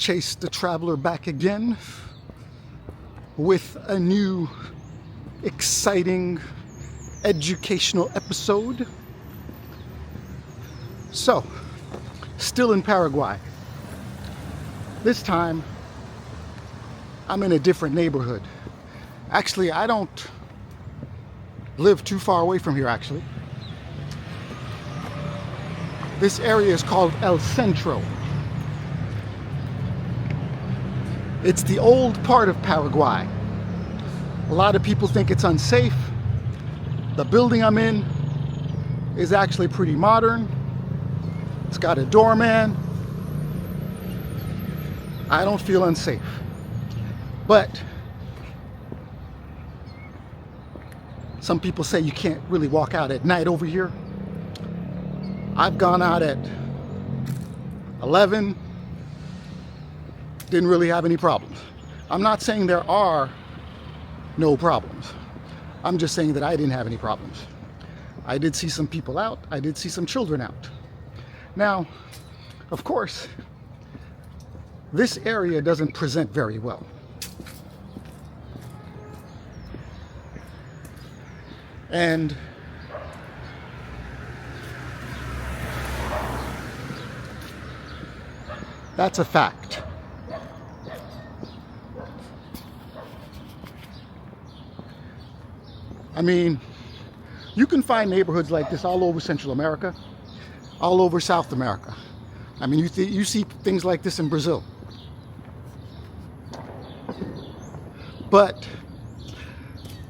Chase the Traveler back again with a new exciting educational episode. So, still in Paraguay. This time, I'm in a different neighborhood. Actually, I don't live too far away from here, actually. This area is called El Centro. It's the old part of Paraguay. A lot of people think it's unsafe. The building I'm in is actually pretty modern. It's got a doorman. I don't feel unsafe. But some people say you can't really walk out at night over here. I've gone out at 11. Didn't really have any problems. I'm not saying there are no problems. I'm just saying that I didn't have any problems. I did see some people out. I did see some children out. Now, of course, this area doesn't present very well. And that's a fact. I mean, you can find neighborhoods like this all over Central America, all over South America. I mean, you see things like this in Brazil. But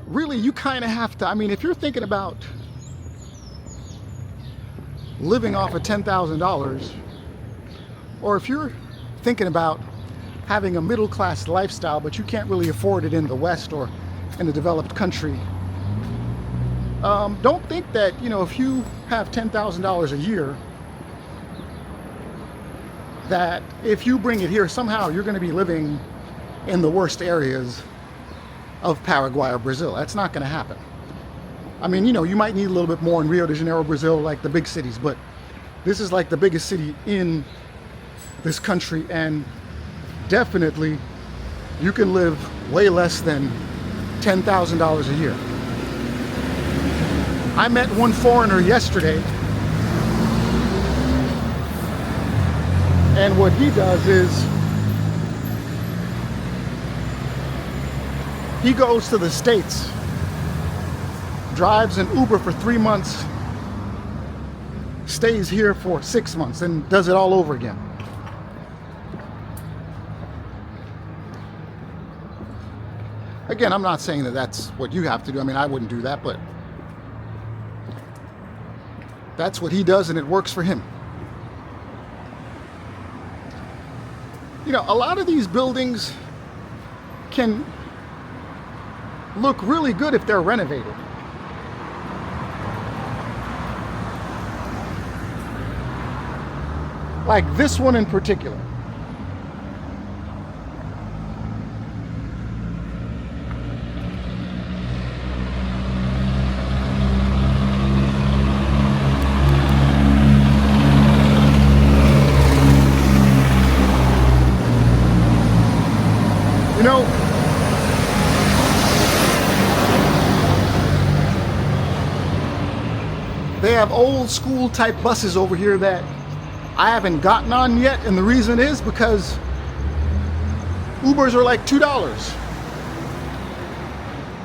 really, you kind of have to, I mean, if you're thinking about living off of $10,000, or if you're thinking about having a middle-class lifestyle, but you can't really afford it in the West or in a developed country, don't think that, you know, if you have $10,000 a year, that if you bring it here, somehow you're going to be living in the worst areas of Paraguay or Brazil. That's not going to happen. I mean, you know, you might need a little bit more in Rio de Janeiro, Brazil, like the big cities, but this is like the biggest city in this country, and definitely you can live way less than $10,000 a year. I met one foreigner yesterday, and what he does is he goes to the States, drives an Uber for 3 months, stays here for 6 months, and does it all over again. Again, I'm not saying that that's what you have to do. I mean, I wouldn't do that, but that's what he does, and it works for him. You know, a lot of these buildings can look really good if they're renovated. Like this one in particular. You know, they have old school type buses over here that I haven't gotten on yet, and the reason is because Ubers are like $2.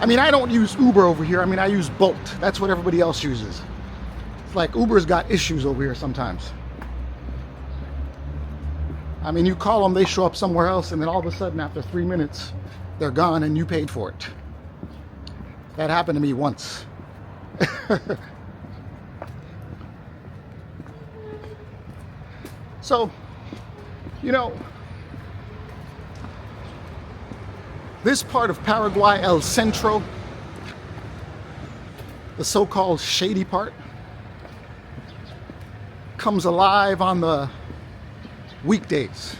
I mean, I don't use Uber over here. I mean, I use Bolt. That's what everybody else uses. It's like Uber's got issues over here sometimes. I mean, you call them, they show up somewhere else, and then all of a sudden, after 3 minutes, they're gone and you paid for it. That happened to me once. So, you know, this part of Paraguay, El Centro, the so-called shady part, comes alive on the weekdays.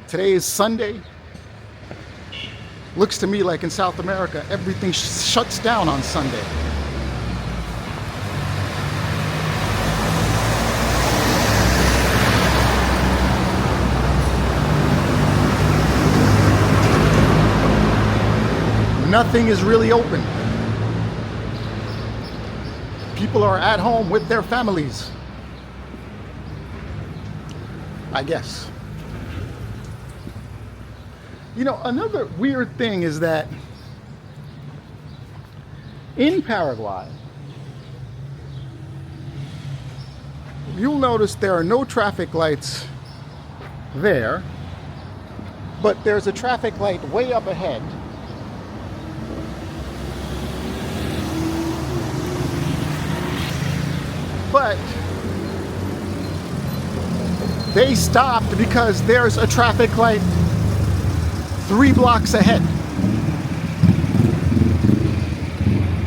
Today is Sunday. Looks to me like in South America, everything shuts down on Sunday. nothing is really open. People are at home with their families, I guess. You know, another weird thing is that in Paraguay, you'll notice there are no traffic lights there, but there's a traffic light way up ahead. But they stopped because there's a traffic light 3 blocks ahead.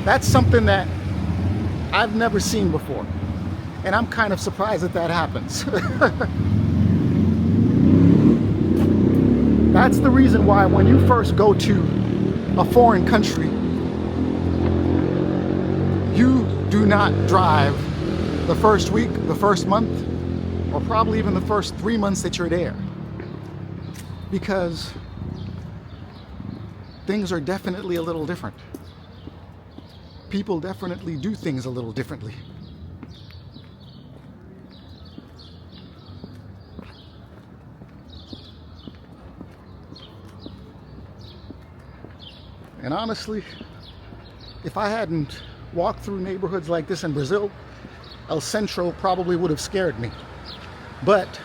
That's something that I've never seen before. And I'm kind of surprised that that happens. That's the reason why when you first go to a foreign country, you do not drive the first week, the first month, or probably even the first 3 months that you're there. Because things are definitely a little different. People definitely do things a little differently. And honestly, if I hadn't walked through neighborhoods like this in Brazil, El Centro probably would have scared me. But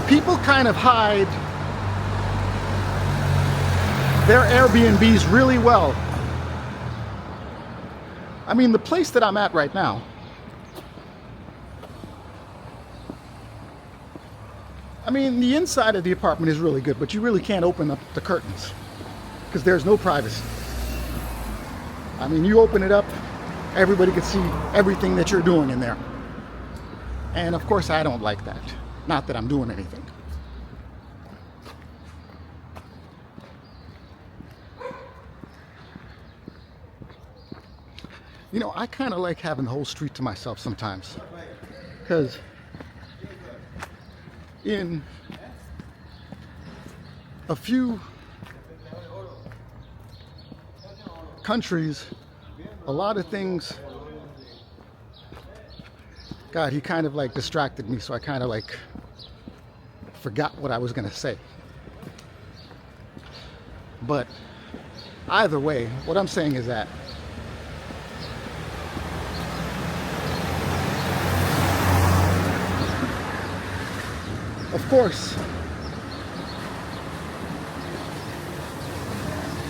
people kind of hide their Airbnbs really well. I mean, the place that I'm at right now, I mean, the inside of the apartment is really good, but you really can't open up the curtains because there's no privacy. I mean, you open it up, everybody can see everything that you're doing in there. And of course, I don't like that. Not that I'm doing anything. You know, I kind of like having the whole street to myself sometimes. Because in a few countries, a lot of things, God, he kind of like distracted me, so I kind of like forgot what I was going to say. But either way, what I'm saying is that of course,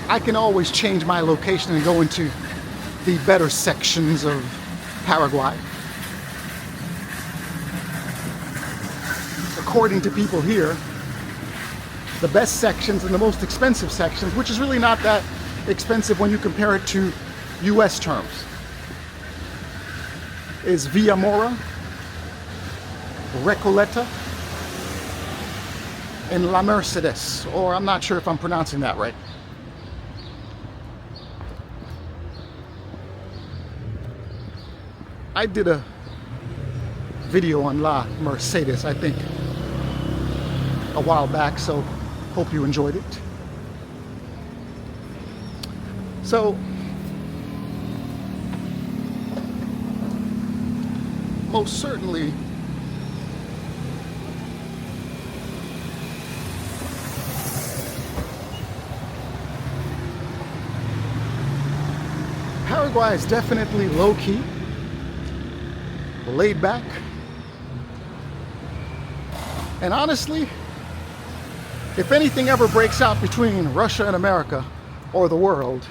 I can always change my location and go into the better sections of Paraguay. According to people here, the best sections and the most expensive sections, which is really not that expensive when you compare it to US terms, is Villa Mora, Recoleta, and La Mercedes, or I'm not sure if I'm pronouncing that right. I did a video on La Mercedes, I think, a while back, so hope you enjoyed it. So, most certainly, Paraguay is definitely low-key, laid back, and honestly, if anything ever breaks out between Russia and America, or the world,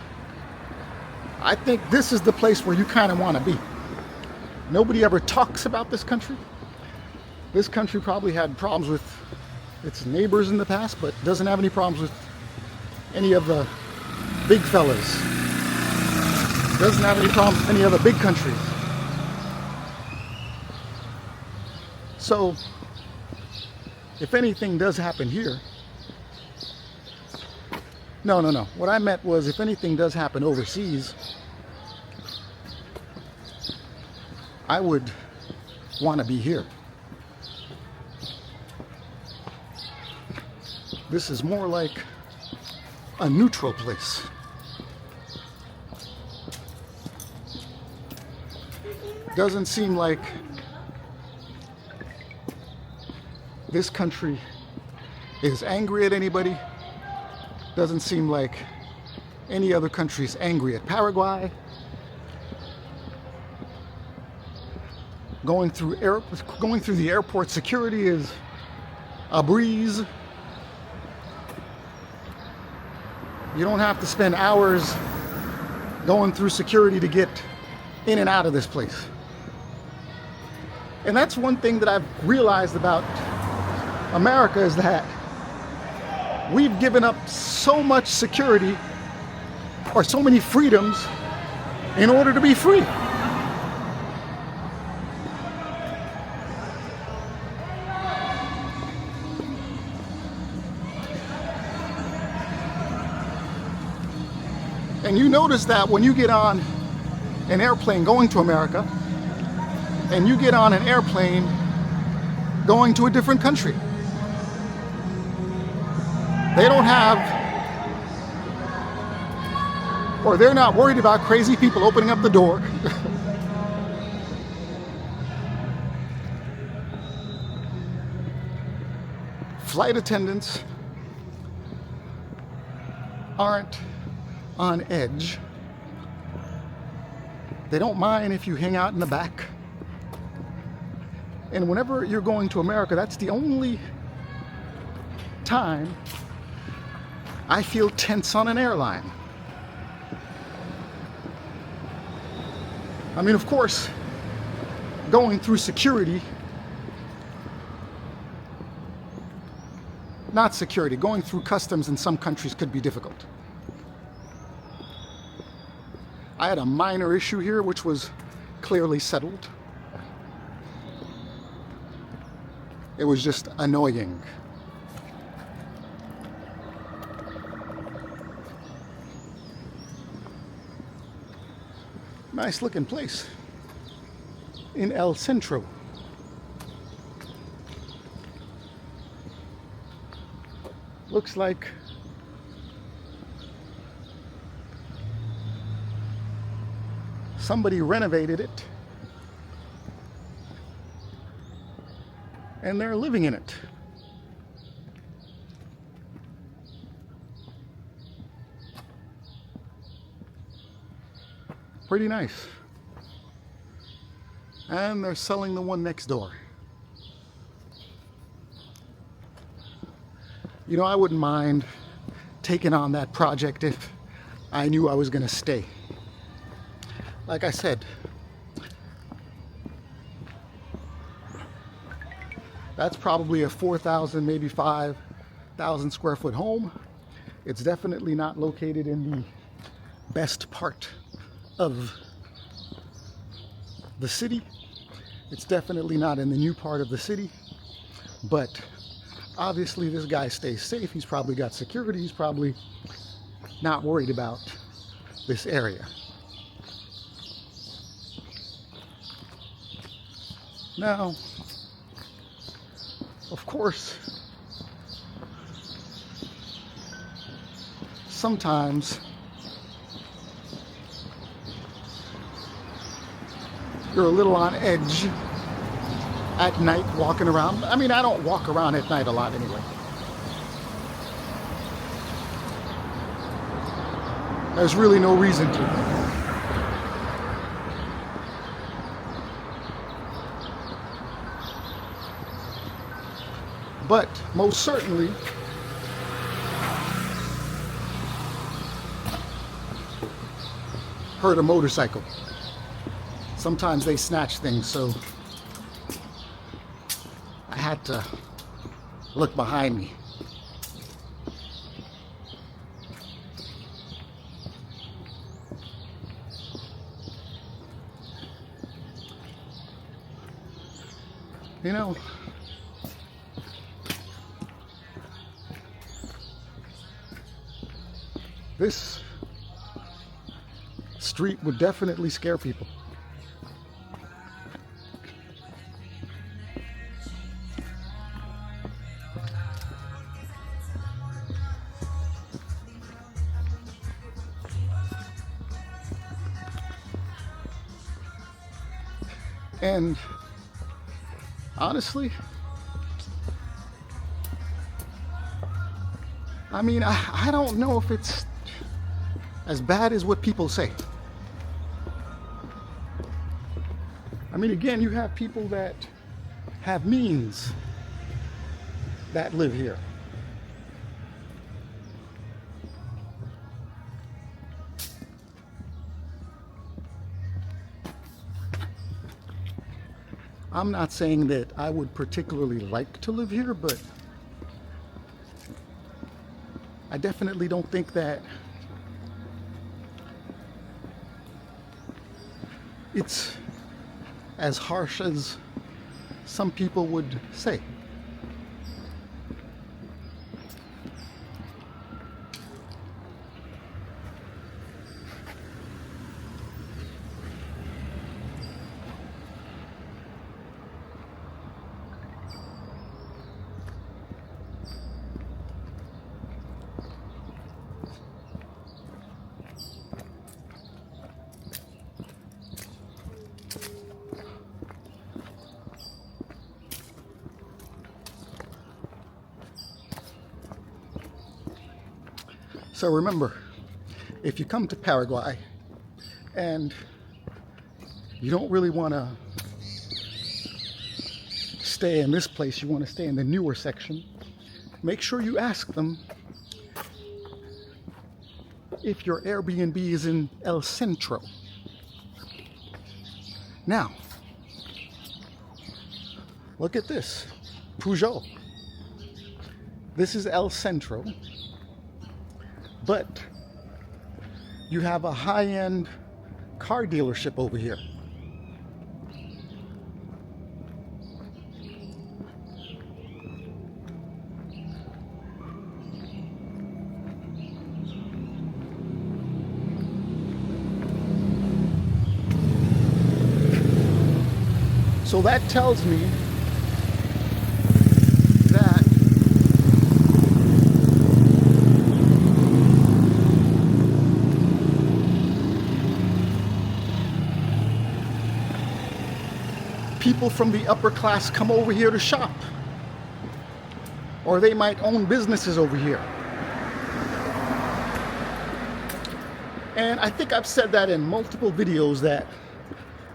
I think this is the place where you kind of want to be. Nobody ever talks about this country. This country probably had problems with its neighbors in the past, but doesn't have any problems with any of the big fellas. Doesn't have any problems with any other big countries. So, if anything does happen here, no. What I meant was if anything does happen overseas, I would want to be here. This is more like a neutral place. Doesn't seem like this country is angry at anybody. Doesn't seem like any other country is angry at Paraguay. Going through the airport security is a breeze. You don't have to spend hours going through security to get in and out of this place. And that's one thing that I've realized about America, is that we've given up so much security or so many freedoms in order to be free. And you notice that when you get on an airplane going to America, and you get on an airplane going to a different country, they don't have, or they're not worried about crazy people opening up the door. Flight attendants aren't on edge. They don't mind if you hang out in the back. And whenever you're going to America, that's the only time I feel tense on an airline. I mean, of course, going through security, not security, going through customs in some countries could be difficult. I had a minor issue here, which was clearly settled. It was just annoying. Nice looking place in El Centro. Looks like somebody renovated it and they're living in it. Pretty nice. And they're selling the one next door. You know, I wouldn't mind taking on that project if I knew I was going to stay. Like I said, that's probably a 4,000, maybe 5,000 square foot home. It's definitely not located in the best part of the city. It's definitely not in the new part of the city, but obviously this guy stays safe. He's probably got security. He's probably not worried about this area. Now, of course, sometimes you're a little on edge at night walking around. I mean, I don't walk around at night a lot anyway. There's really no reason to. But most certainly, heard a motorcycle. Sometimes they snatch things, so I had to look behind me. You know, this street would definitely scare people. And honestly, I mean, I don't know if it's as bad as what people say. I mean, again, you have people that have means that live here. I'm not saying that I would particularly like to live here, but I definitely don't think that it's as harsh as some people would say. So remember, if you come to Paraguay and you don't really want to stay in this place, you want to stay in the newer section, make sure you ask them if your Airbnb is in El Centro. Now, look at this, Peugeot. This is El Centro, but you have a high-end car dealership over here. So that tells me that people from the upper class come over here to shop, or they might own businesses over here. And I think I've said that in multiple videos, that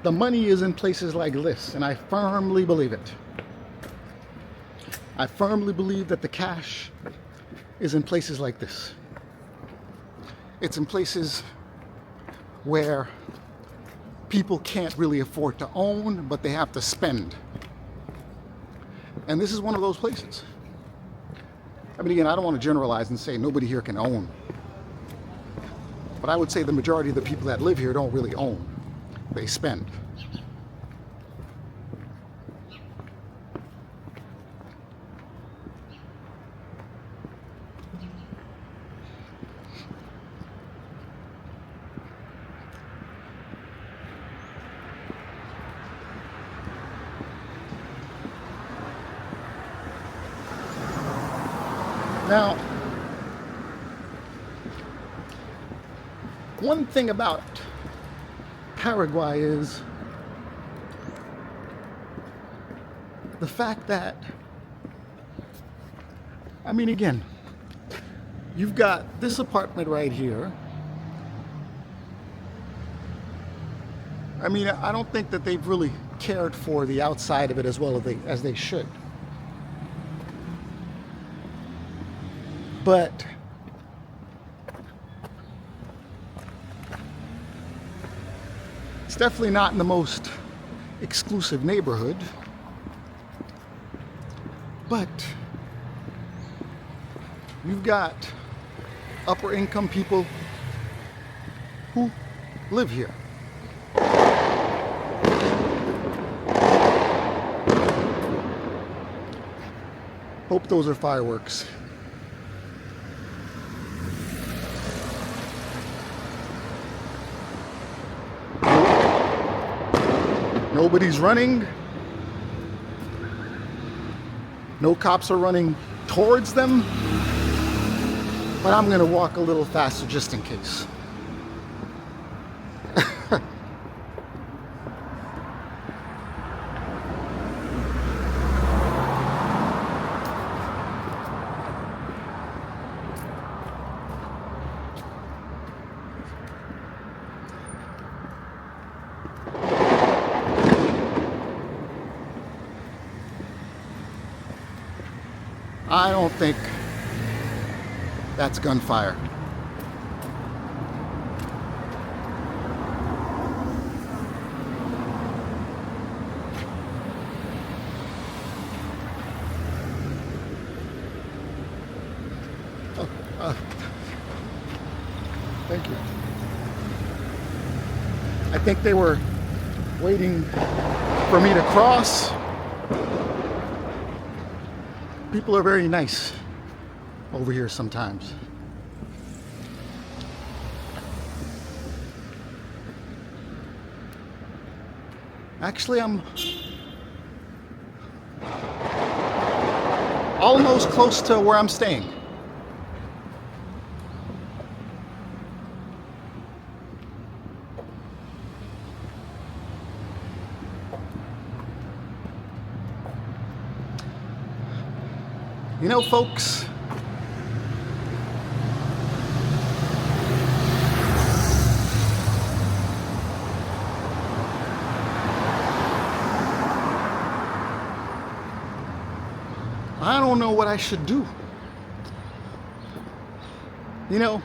the money is in places like this, and I firmly believe it. I firmly believe that the cash is in places like this. It's in places where people can't really afford to own, but they have to spend. And this is one of those places. I mean, again, I don't want to generalize and say nobody here can own. But I would say the majority of the people that live here don't really own. They spend. Now, one thing about Paraguay is the fact that, I mean, again, you've got this apartment right here. I mean, I don't think that they've really cared for the outside of it as well as they should. But it's definitely not in the most exclusive neighborhood. But you've got upper income people who live here. Hope those are fireworks. Nobody's running. No cops are running towards them. But I'm gonna walk a little faster just in case. I don't think that's gunfire. Thank you. I think they were waiting for me to cross. People are very nice over here sometimes. Actually, I'm almost close to where I'm staying. You know, folks, I don't know what I should do. You know,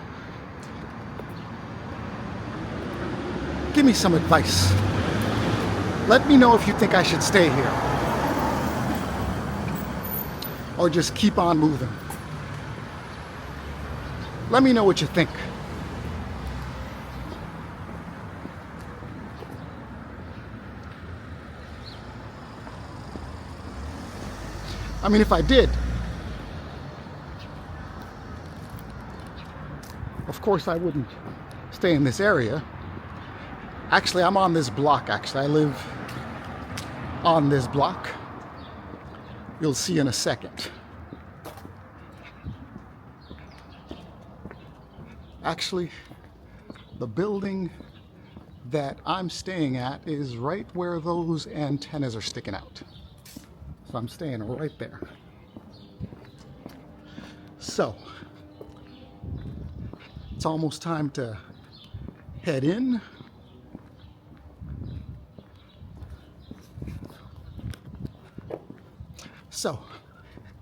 give me some advice. Let me know if you think I should stay here or just keep on moving. Let me know what you think. I mean, if I did, of course I wouldn't stay in this area. Actually, I'm on this block, actually. I live on this block. You'll see in a second. Actually, the building that I'm staying at is right where those antennas are sticking out. So I'm staying right there. So, it's almost time to head in. So,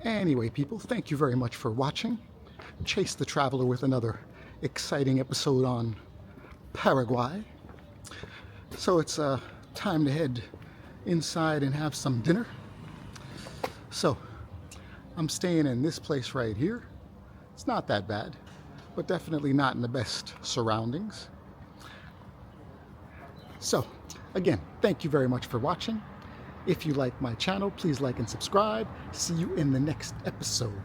anyway, people, thank you very much for watching. Chase the Traveler with another exciting episode on Paraguay. So it's time to head inside and have some dinner. So, I'm staying in this place right here. It's not that bad, but definitely not in the best surroundings. So, again, thank you very much for watching. If you like my channel, please like and subscribe. See you in the next episode.